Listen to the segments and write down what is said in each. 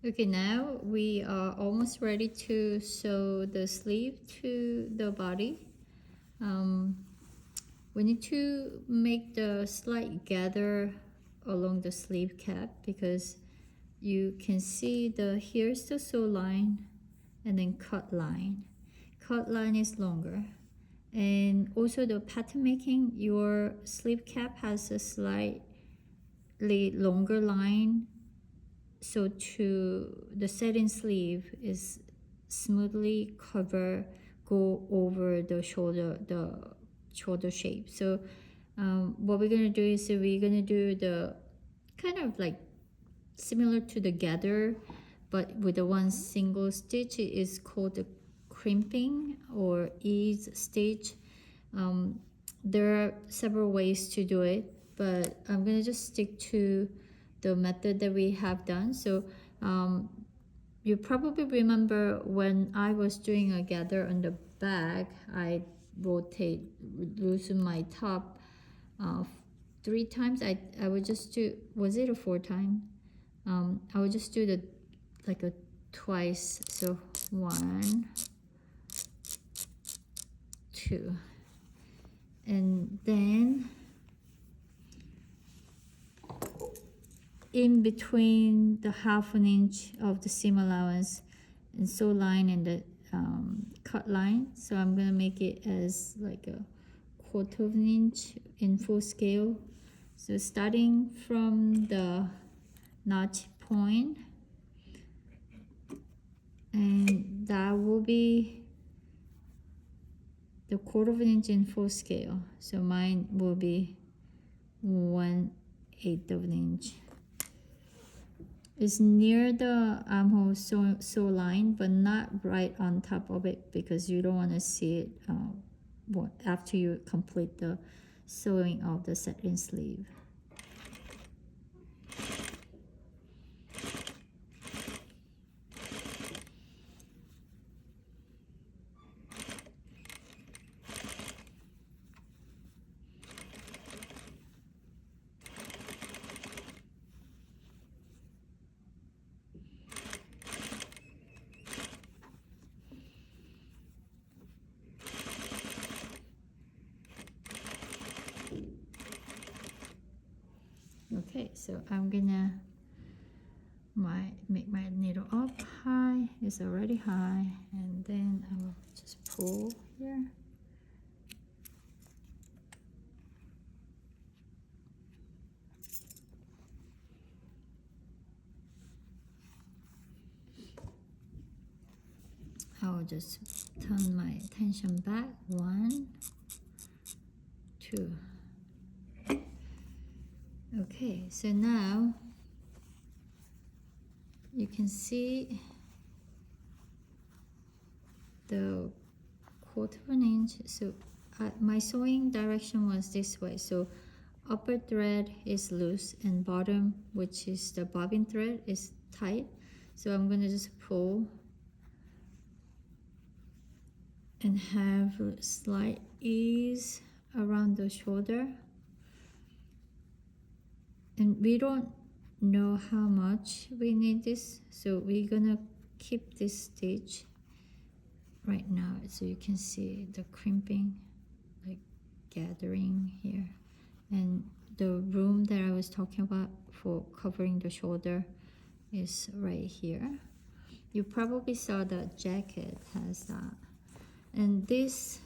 Okay, now we are almost ready to sew the sleeve to the body. We need to make the slight gather along the sleeve cap because you can see here's the sew line and then cut line. Cut line is longer. And also the pattern making, your sleeve cap has a slightly longer line, so to the satin sleeve is smoothly go over the shoulder shape. So what we're gonna do is we're gonna do the kind of like similar to the gather, but with the one single stitch. It is called the crimping or ease stitch. There are several ways to do it, but I'm gonna just stick to the method that we have done. So you probably remember when I was doing a gather on the back, I loosen my top 3 times. I would just do, was it a 4 time? I would just do the like a twice. So 1, 2, and then in between the 1/2 inch of the seam allowance and sew line and the cut line, so I'm gonna make it as like a 1/4 of an inch in full scale. So starting from the notch point, and that will be the 1/4 of an inch in full scale. So mine will be 1/8 of an inch. It's near the armhole sew line, but not right on top of it because you don't want to see it after you complete the sewing of the satin sleeve. Okay, so I'm gonna make my needle up high. It's already high, and then I will just pull here. I will just turn my attention back. 1, 2. Okay, so now you can see the 1/4 of an inch. So my sewing direction was this way. So upper thread is loose and bottom, which is the bobbin thread, is tight. So I'm gonna just pull and have a slight ease around the shoulder. And we don't know how much we need this, so we're gonna keep this stitch right now so you can see the crimping like gathering here, and the room that I was talking about for covering the shoulder is right here. You probably saw the jacket has that, and this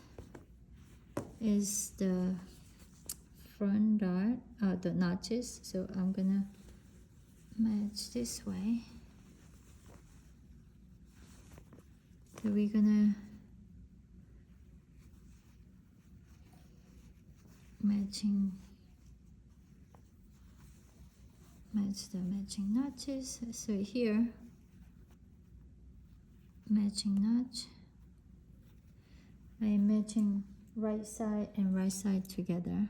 is the front dart, the notches. So I'm gonna match this way. So we're gonna match the matching notches. So here, matching notch. I am matching right side and right side together.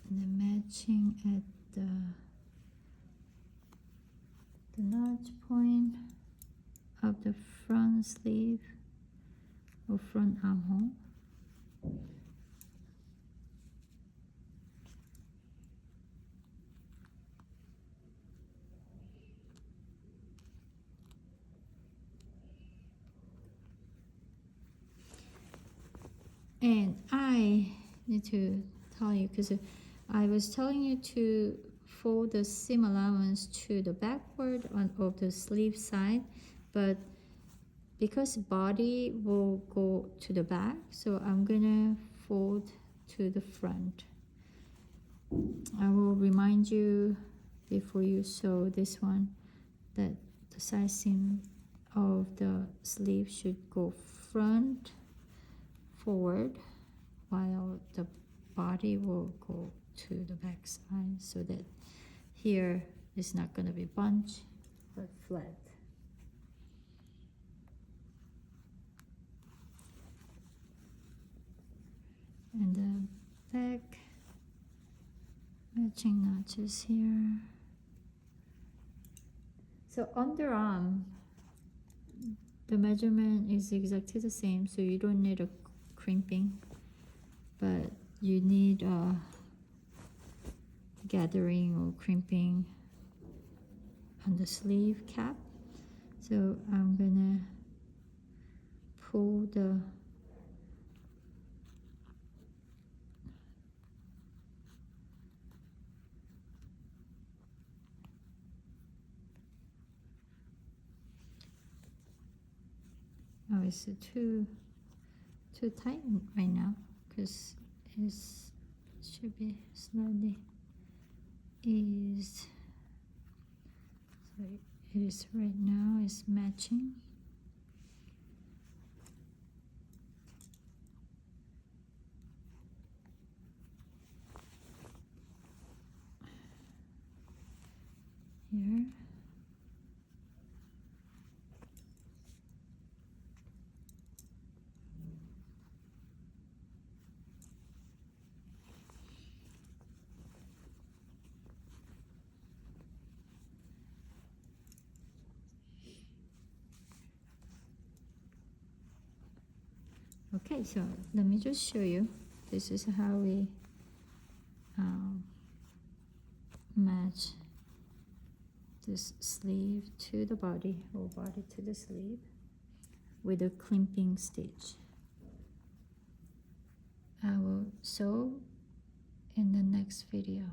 And then matching at the notch point of the front sleeve or front armhole. And I need to tell you, because I was telling you to fold the seam allowance to the backward of the sleeve side, but because body will go to the back, so I'm gonna fold to the front. I will remind you before you sew this one that the side seam of the sleeve should go front forward, while the body will go to the back side, so that here it's not going to be bunch but flat. And the back matching notches here. So underarm, the measurement is exactly the same, so you don't need a crimping, but you need a gathering or crimping on the sleeve cap. So I'm gonna pull the it's too tight right now, because it should be slightly eased. So it is right now, it's matching. Here. Okay, so let me just show you. This is how we match this sleeve to the body, or body to the sleeve, with a crimping stitch. I will sew in the next video.